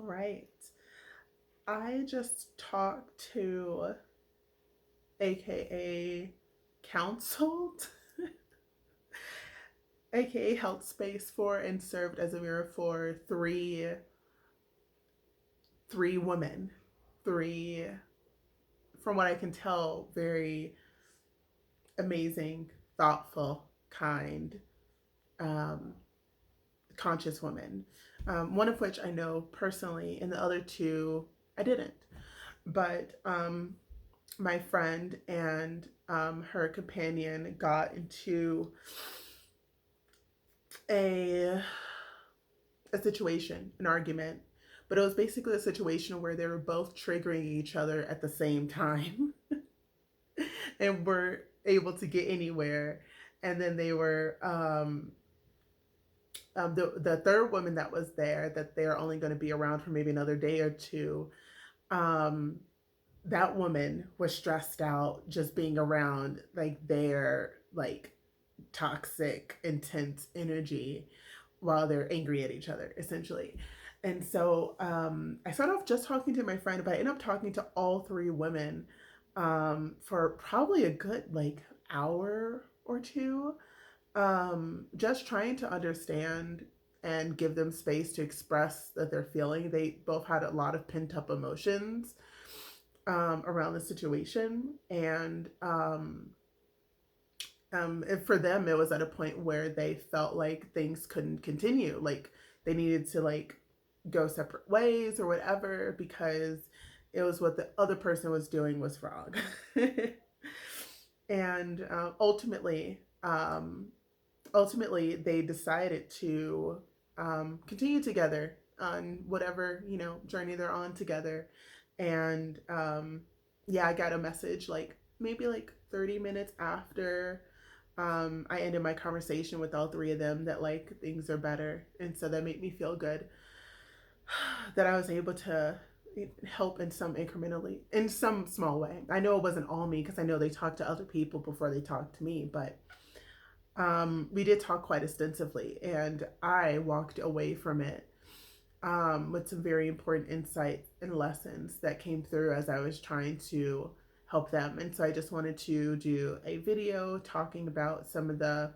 right. I just talked to AKA counseled, AKA held space for and served as a mirror for three women. Three, from what I can tell, very amazing, thoughtful, kind, um, conscious women. One of which I know personally, and the other two I didn't. But my friend and her companion got into a a situation, an argument, but it was basically a situation where they were both triggering each other at the same time and were able to get anywhere. And then they were the third woman that was there, that they're only going to be around for maybe another day or two. Um, that woman was stressed out just being around like their like toxic, intense energy while they're angry at each other, essentially. And so I started off just talking to my friend, but I ended up talking to all three women for probably a good like hour or two, just trying to understand and give them space to express that they're feeling. They both had a lot of pent up emotions around the situation, and for them, it was at a point where they felt like things couldn't continue. Like they needed to like go separate ways or whatever because it was what the other person was doing was wrong. And ultimately, they decided to continue together on whatever journey they're on together. And yeah, I got a message like maybe like 30 minutes after I ended my conversation with all three of them that like things are better, and so that made me feel good that I was able to help in some small way. I know it wasn't all me because I know they talked to other people before they talked to me, but we did talk quite extensively, and I walked away from it with some very important insights and lessons that came through as I was trying to help them. And so I just wanted to do a video talking about some of the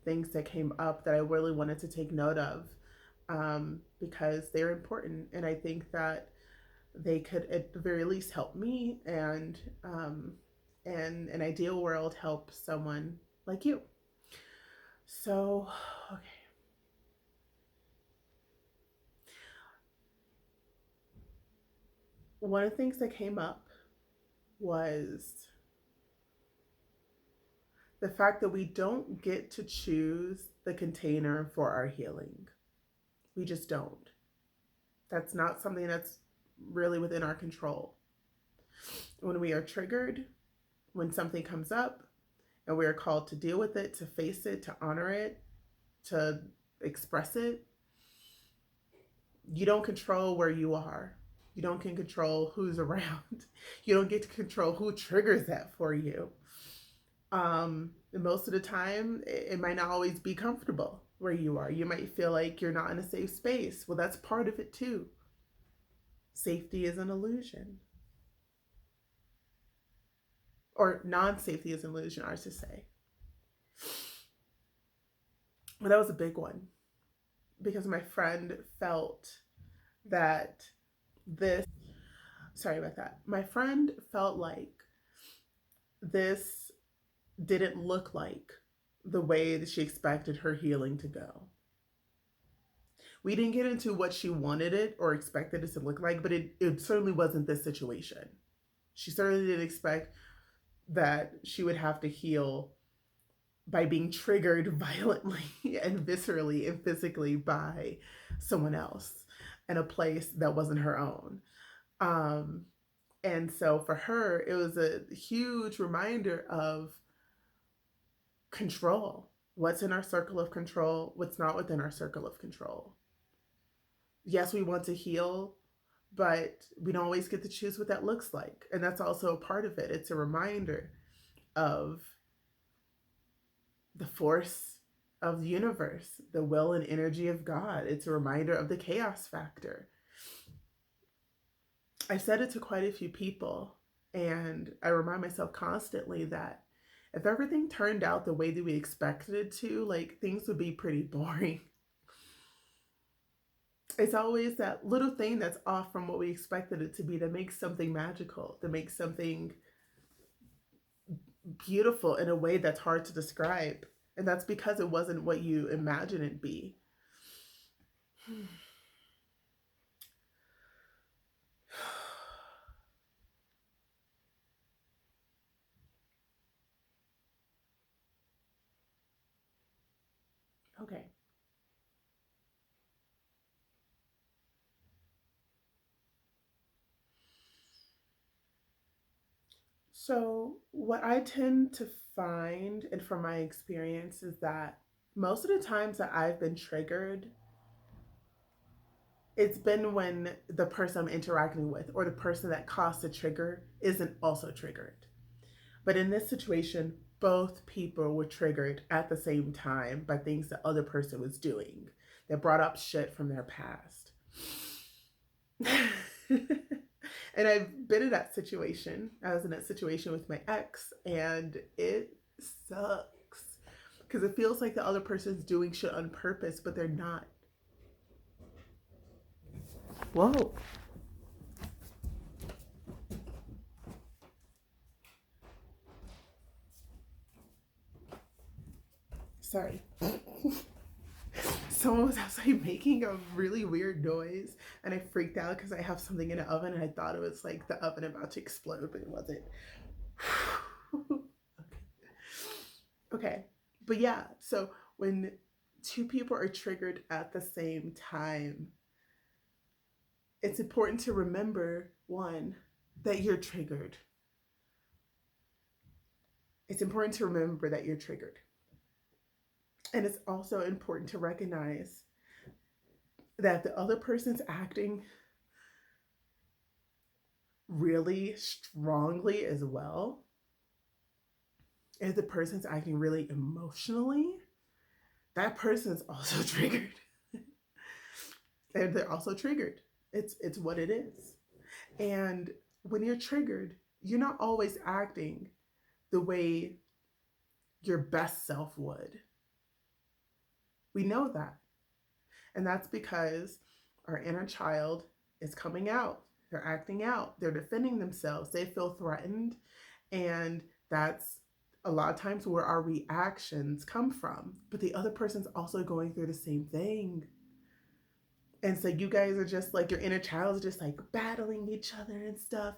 things that came up that I really wanted to take note of, because they're important. And I think that they could, at the very least, help me and, in an ideal world, help someone like you. So, okay. One of the things that came up was the fact that we don't get to choose the container for our healing. We just don't. That's not something that's really within our control. When we are triggered, when something comes up, and we are called to deal with it, to face it, to honor it, to express it, you don't control where you are. You don't can control who's around. You don't get to control who triggers that for you. Most of the time, it might not always be comfortable where you are. You might feel like you're not in a safe space. Well, that's part of it too. Safety is an illusion, or non-safety is an illusion, I should say. But that was a big one because my friend felt that this. Sorry about that. My friend felt like this didn't look like the way that she expected her healing to go. We didn't get into what she wanted it or expected it to look like, but it certainly wasn't this situation. She certainly didn't expect that she would have to heal by being triggered violently and viscerally and physically by someone else in a place that wasn't her own. Um, and so for her, it was a huge reminder of control. What's in our circle of control? What's not within our circle of control? Yes, we want to heal, but we don't always get to choose what that looks like. And that's also a part of it. It's a reminder of the force of the universe, the will and energy of God. It's a reminder of the chaos factor. I've said it to quite a few people, and I remind myself constantly that if everything turned out the way that we expected it to, like things would be pretty boring. It's always that little thing that's off from what we expected it to be that makes something magical, that makes something beautiful in a way that's hard to describe. And that's because it wasn't what you imagine it be. Okay. So, what I tend to find, and from my experience, is that most of the times that I've been triggered, it's been when the person I'm interacting with or the person that caused the trigger isn't also triggered. But in this situation, both people were triggered at the same time by things the other person was doing that brought up shit from their past. And I've been in that situation. I was in that situation with my ex, and it sucks because it feels like the other person's doing shit on purpose, but they're not. Whoa. Sorry. Someone was outside making a really weird noise, and I freaked out because I have something in the oven, and I thought it was like the oven about to explode, but it wasn't. Okay. But yeah, so when two people are triggered at the same time, it's important to remember one, that you're triggered. It's important to remember that you're triggered. And it's also important to recognize that the other person's acting really strongly as well. If the person's acting really emotionally, that person's also triggered. And they're also triggered. It's what it is. And when you're triggered, you're not always acting the way your best self would. We know that. And that's because our inner child is coming out. They're acting out. They're defending themselves. They feel threatened. And that's a lot of times where our reactions come from. But the other person's also going through the same thing. And so you guys are just like, your inner child is just like battling each other and stuff.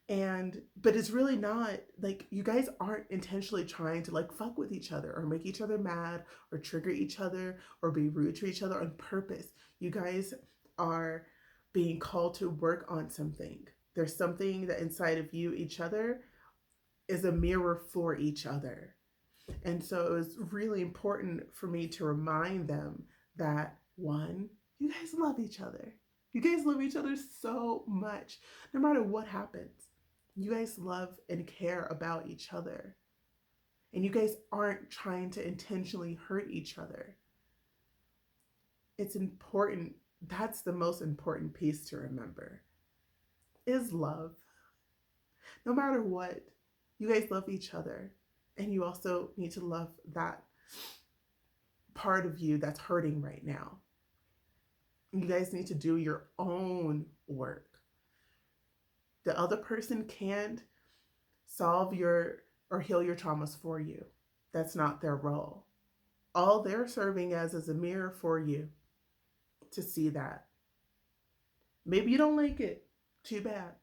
And but it's really not like, you guys aren't intentionally trying to like fuck with each other or make each other mad or trigger each other or be rude to each other on purpose. You guys are being called to work on something. There's something that inside of you, each other, is a mirror for each other. And so it was really important for me to remind them that, one, you guys love each other. You guys love each other so much. No matter what happens, you guys love and care about each other. And you guys aren't trying to intentionally hurt each other. It's important. That's the most important piece to remember, is love. No matter what, you guys love each other. And you also need to love that part of you that's hurting right now. You guys need to do your own work. The other person can't solve your or heal your traumas for you. That's not their role. All they're serving as is a mirror for you to see that. Maybe you don't like it. Too bad.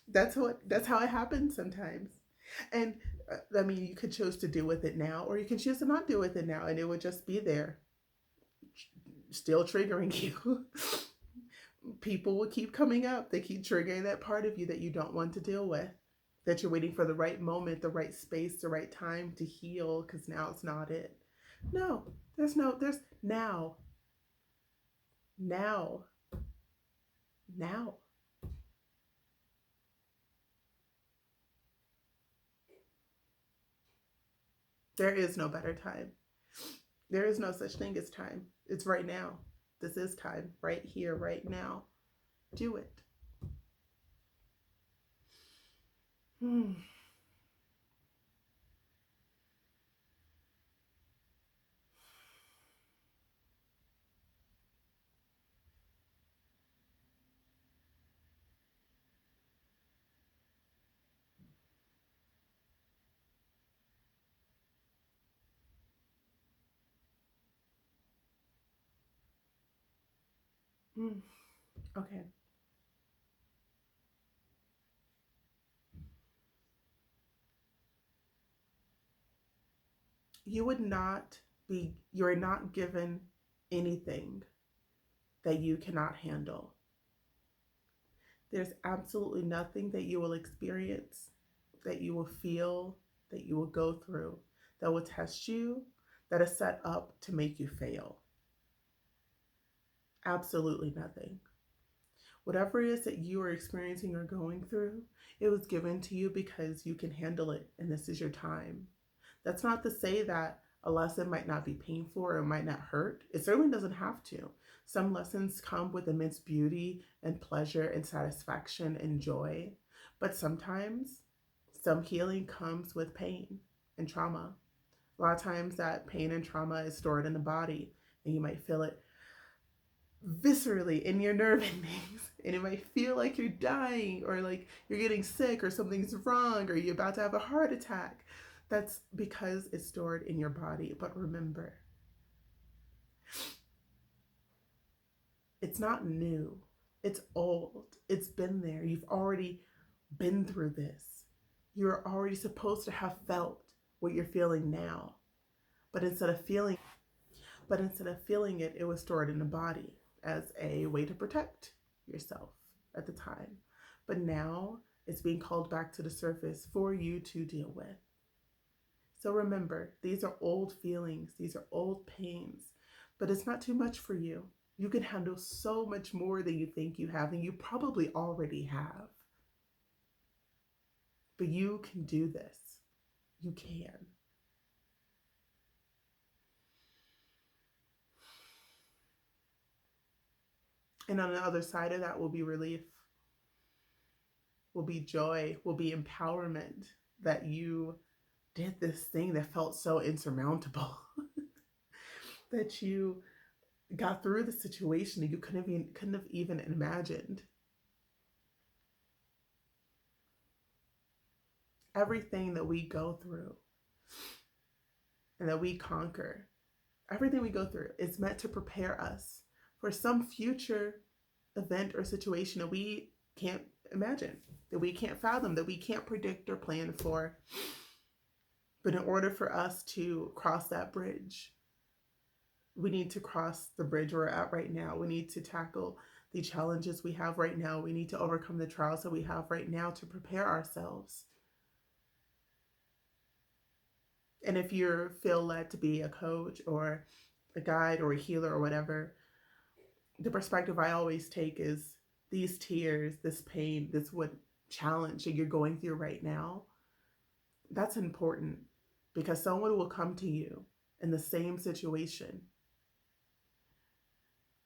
That's how it happens sometimes. And I mean, you could choose to deal with it now, or you can choose to not deal with it now, and it would just be there, still triggering you. People will keep coming up. They keep triggering that part of you that you don't want to deal with, that you're waiting for the right moment, the right space, the right time to heal, because now it's not it. No, there's now. Now. Now. There is no better time. There is no such thing as time. It's right now. This is time, right here, right now. Do it. Hmm. Hmm. Okay. You're not given anything that you cannot handle. There's absolutely nothing that you will experience, that you will feel, that you will go through that will test you, that is set up to make you fail. Absolutely nothing. Whatever it is that you are experiencing or going through, it was given to you because you can handle it and this is your time. That's not to say that a lesson might not be painful or it might not hurt. It certainly doesn't have to. Some lessons come with immense beauty and pleasure and satisfaction and joy. But sometimes some healing comes with pain and trauma. A lot of times that pain and trauma is stored in the body and you might feel it viscerally in your nerve endings and it might feel like you're dying or like you're getting sick or something's wrong or you're about to have a heart attack. That's because it's stored in your body. But remember, it's not new, it's old, it's been there. You've already been through this. You're already supposed to have felt what you're feeling now. But instead of feeling it, it was stored in the body as a way to protect yourself at the time. But now it's being called back to the surface for you to deal with. So remember, these are old feelings, these are old pains, but it's not too much for you. You can handle so much more than you think you have, and you probably already have. But you can do this. You can. And on the other side of that will be relief, will be joy, will be empowerment that you did this thing that felt so insurmountable, that you got through the situation that you couldn't have even imagined. Everything that we go through and that we conquer, everything we go through is meant to prepare us for some future event or situation that we can't imagine, that we can't fathom, that we can't predict or plan for. But in order for us to cross that bridge, we need to cross the bridge we're at right now. We need to tackle the challenges we have right now. We need to overcome the trials that we have right now to prepare ourselves. And if you feel led to be a coach or a guide or a healer or whatever, the perspective I always take is these tears, this pain, this what challenge that you're going through right now, that's important because someone will come to you in the same situation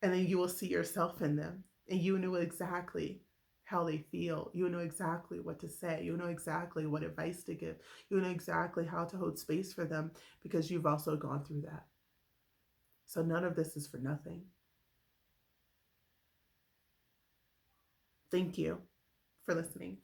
and then you will see yourself in them and you know exactly how they feel. You know exactly what to say. You know exactly what advice to give. You know exactly how to hold space for them because you've also gone through that. So none of this is for nothing. Thank you for listening.